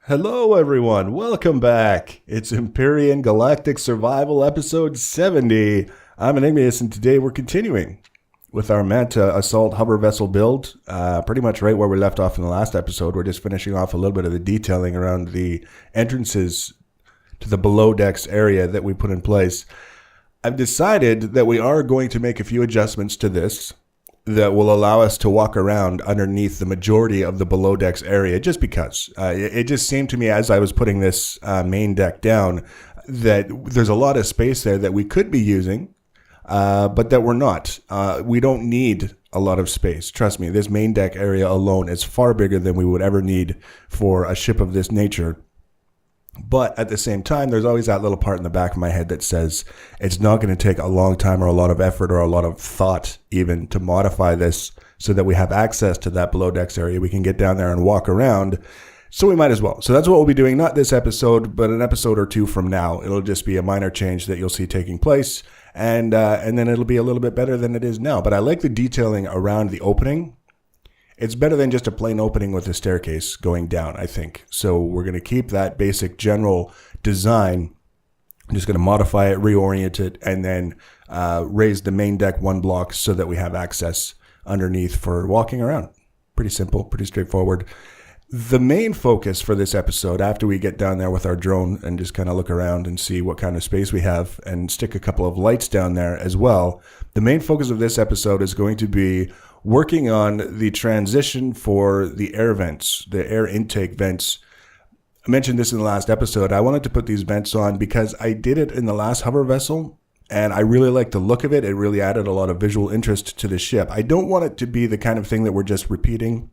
Hello, everyone. Welcome back. It's Empyrion Galactic Survival Episode 70. I'm Enigmius, and today we're continuing with our Manta Assault Hover Vessel build. Pretty much right where we left off in the last episode. We're just finishing off a little bit of the detailing around the entrances to the below decks area that we put in place. I've decided that we are going to make a few adjustments to this that will allow us to walk around underneath the majority of the below decks area, just because it just seemed to me as I was putting this main deck down that there's a lot of space there that we could be using, but that we're not. We don't need a lot of space. Trust me, this main deck area alone is far bigger than we would ever need for a ship of this nature. But at the same time, there's always that little part in the back of my head that says it's not going to take a long time or a lot of effort or a lot of thought even to modify this so that we have access to that below decks area. We can get down there and walk around. So we might as well. So that's what we'll be doing, not this episode, but an episode or two from now. It'll just be a minor change that you'll see taking place. And then it'll be a little bit better than it is now. But I like the detailing around the opening. It's better than just a plain opening with a staircase going down, I think. So we're going to keep that basic general design. I'm just going to modify it, reorient it, and then raise the main deck one block so that we have access underneath for walking around. Pretty simple, pretty straightforward. The main focus for this episode, after we get down there with our drone and just kind of look around and see what kind of space we have and stick a couple of lights down there as well, the main focus of this episode is going to be working on the transition for the air vents, the air intake vents. I mentioned this in the last episode. I wanted to put these vents on because I did it in the last hover vessel, and I really liked the look of it. It really added a lot of visual interest to the ship. I don't want it to be the kind of thing that we're just repeating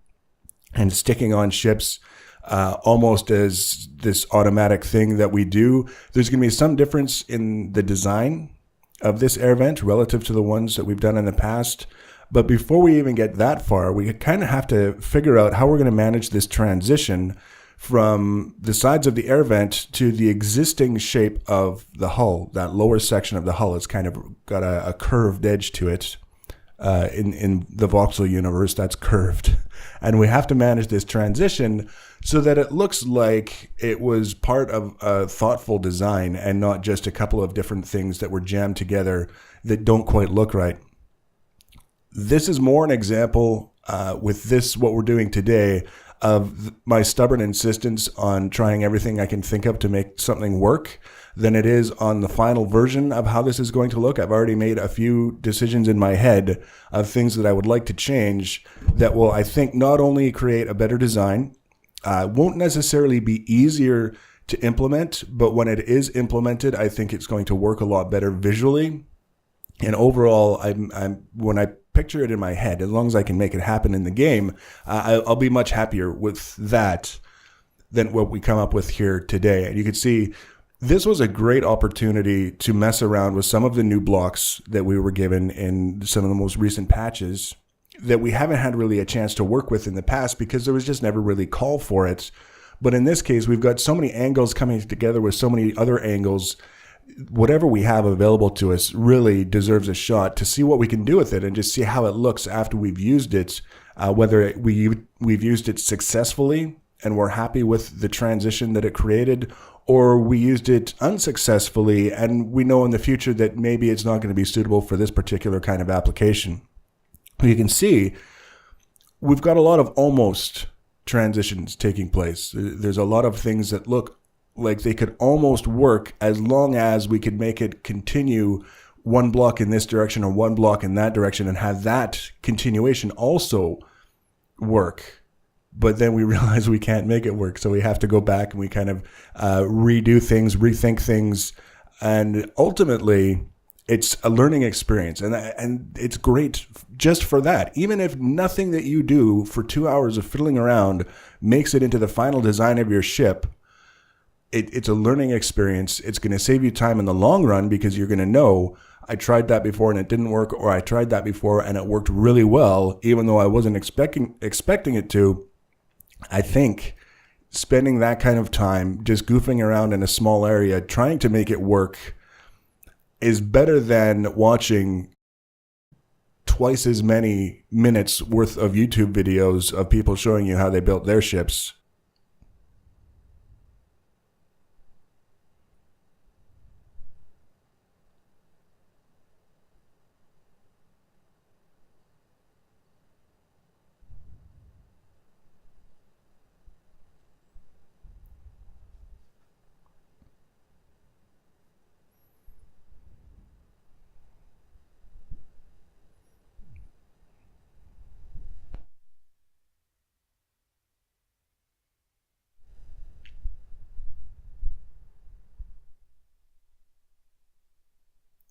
and sticking on ships almost as this automatic thing that we do. There's going to be some difference in the design of this air vent relative to the ones that we've done in the past. But before we even get that far, we kind of have to figure out how we're going to manage this transition from the sides of the air vent to the existing shape of the hull. That lower section of the hull has kind of got a curved edge to it. In the voxel universe, that's curved. And we have to manage this transition so that it looks like it was part of a thoughtful design and not just a couple of different things that were jammed together that don't quite look right. This is more an example with this, what we're doing today, of my stubborn insistence on trying everything I can think of to make something work than it is on the final version of how this is going to look. I've already made a few decisions in my head of things that I would like to change that will, I think, not only create a better design, won't necessarily be easier to implement, but when it is implemented, I think it's going to work a lot better visually. And overall, when I picture it in my head, as long as I can make it happen in the game, I'll be much happier with that than what we come up with here today. And you can see this was a great opportunity to mess around with some of the new blocks that we were given in some of the most recent patches that we haven't had really a chance to work with in the past because there was just never really call for it. But in this case, we've got so many angles coming together with so many other angles. Whatever we have available to us really deserves a shot to see what we can do with it and just see how it looks after we've used it, whether we've used it successfully and we're happy with the transition that it created, or we used it unsuccessfully and we know in the future that maybe it's not going to be suitable for this particular kind of application. You can see we've got a lot of almost transitions taking place. There's a lot of things that look like they could almost work as long as we could make it continue one block in this direction or one block in that direction and have that continuation also work. But then we realize we can't make it work. So we have to go back and we kind of redo things, rethink things. And ultimately, it's a learning experience. And it's great just for that. Even if nothing that you do for 2 hours of fiddling around makes it into the final design of your ship, it's a learning experience. It's going to save you time in the long run because you're going to know, I tried that before and it didn't work, or I tried that before and it worked really well, even though I wasn't expecting it to. I think spending that kind of time just goofing around in a small area, trying to make it work, is better than watching twice as many minutes worth of YouTube videos of people showing you how they built their ships.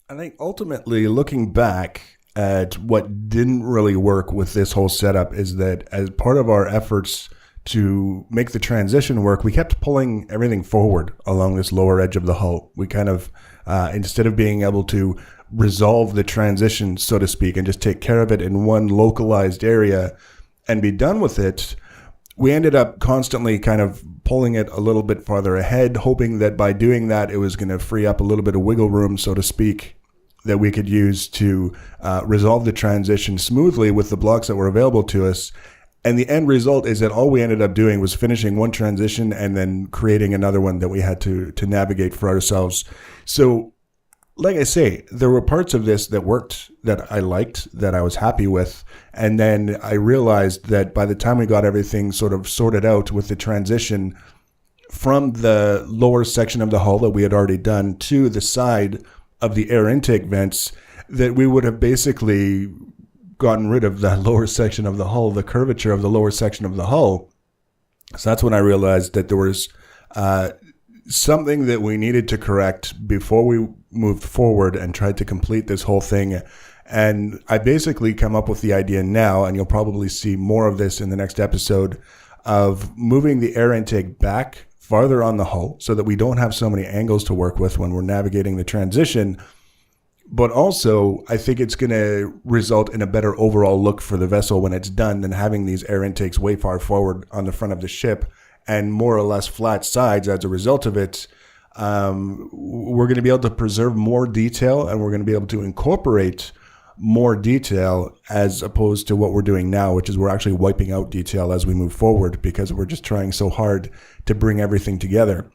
I think ultimately looking back at what didn't really work with this whole setup is that as part of our efforts to make the transition work, we kept pulling everything forward along this lower edge of the hull. We kind of, instead of being able to resolve the transition, so to speak, and just take care of it in one localized area and be done with it, we ended up constantly kind of pulling it a little bit farther ahead, hoping that by doing that, it was going to free up a little bit of wiggle room, so to speak, that we could use to resolve the transition smoothly with the blocks that were available to us. And the end result is that all we ended up doing was finishing one transition and then creating another one that we had to navigate for ourselves. So, like I say, there were parts of this that worked, that I liked, that I was happy with. And then I realized that by the time we got everything sort of sorted out with the transition from the lower section of the hull that we had already done to the side of the air intake vents, that we would have basically gotten rid of the lower section of the hull, the curvature of the lower section of the hull. So that's when I realized that there was something that we needed to correct before we moved forward and tried to complete this whole thing. And I basically come up with the idea now, and you'll probably see more of this in the next episode, of moving the air intake back farther on the hull so that we don't have so many angles to work with when we're navigating the transition. But also, I think it's going to result in a better overall look for the vessel when it's done than having these air intakes way far forward on the front of the ship and more or less flat sides. As a result of it, we're going to be able to preserve more detail, and we're going to be able to incorporate more detail as opposed to what we're doing now, which is we're actually wiping out detail as we move forward because we're just trying so hard to bring everything together.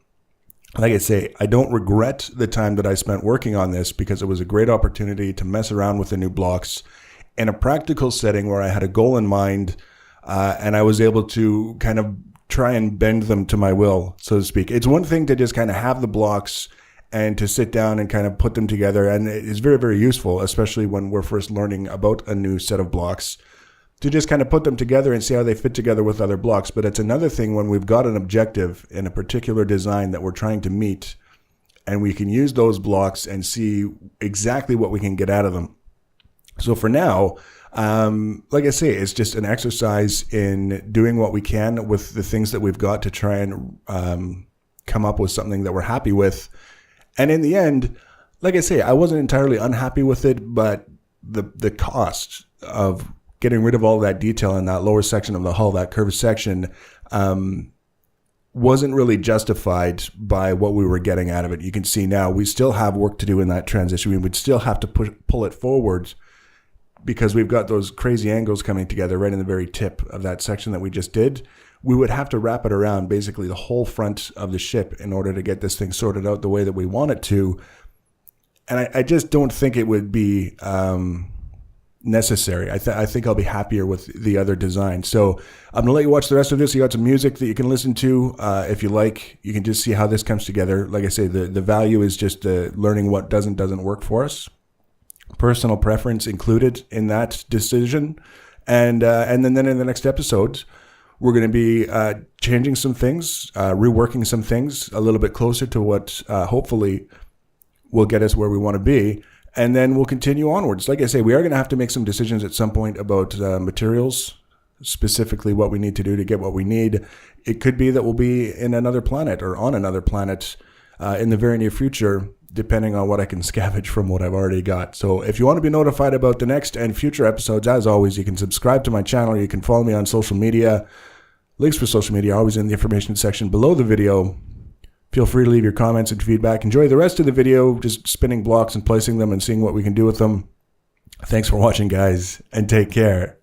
Like I say, I don't regret the time that I spent working on this because it was a great opportunity to mess around with the new blocks in a practical setting where I had a goal in mind, and I was able to kind of try and bend them to my will, so to speak. It's one thing to just kind of have the blocks and to sit down and kind of put them together, and it's very, very useful, especially when we're first learning about a new set of blocks, to just kind of put them together and see how they fit together with other blocks. But it's another thing when we've got an objective in a particular design that we're trying to meet, and we can use those blocks and see exactly what we can get out of them. So for now, like I say, it's just an exercise in doing what we can with the things that we've got to try and come up with something that we're happy with. And in the end, like I say, I wasn't entirely unhappy with it, but the cost of getting rid of all that detail in that lower section of the hull, that curved section, wasn't really justified by what we were getting out of it. You can see now we still have work to do in that transition. We would still have to pull it forward because we've got those crazy angles coming together right in the very tip of that section that we just did. We would have to wrap it around basically the whole front of the ship in order to get this thing sorted out the way that we want it to. And I just don't think it would be necessary. I think I'll be happier with the other design. So I'm going to let you watch the rest of this. You got some music that you can listen to if you like. You can just see how this comes together. Like I say, the value is just learning what doesn't work for us. Personal preference included in that decision. And then in the next episode, we're going to be changing some things, reworking some things a little bit closer to what hopefully will get us where we want to be. And then we'll continue onwards. Like I say, we are going to have to make some decisions at some point about materials, specifically what we need to do to get what we need. It could be that we'll be in another planet or on another planet in the very near future, depending on what I can scavenge from what I've already got. So if you want to be notified about the next and future episodes, as always, you can subscribe to my channel. You can follow me on social media. Links for social media are always in the information section below the video. Feel free to leave your comments and feedback. Enjoy the rest of the video, just spinning blocks and placing them and seeing what we can do with them. Thanks for watching, guys, and take care.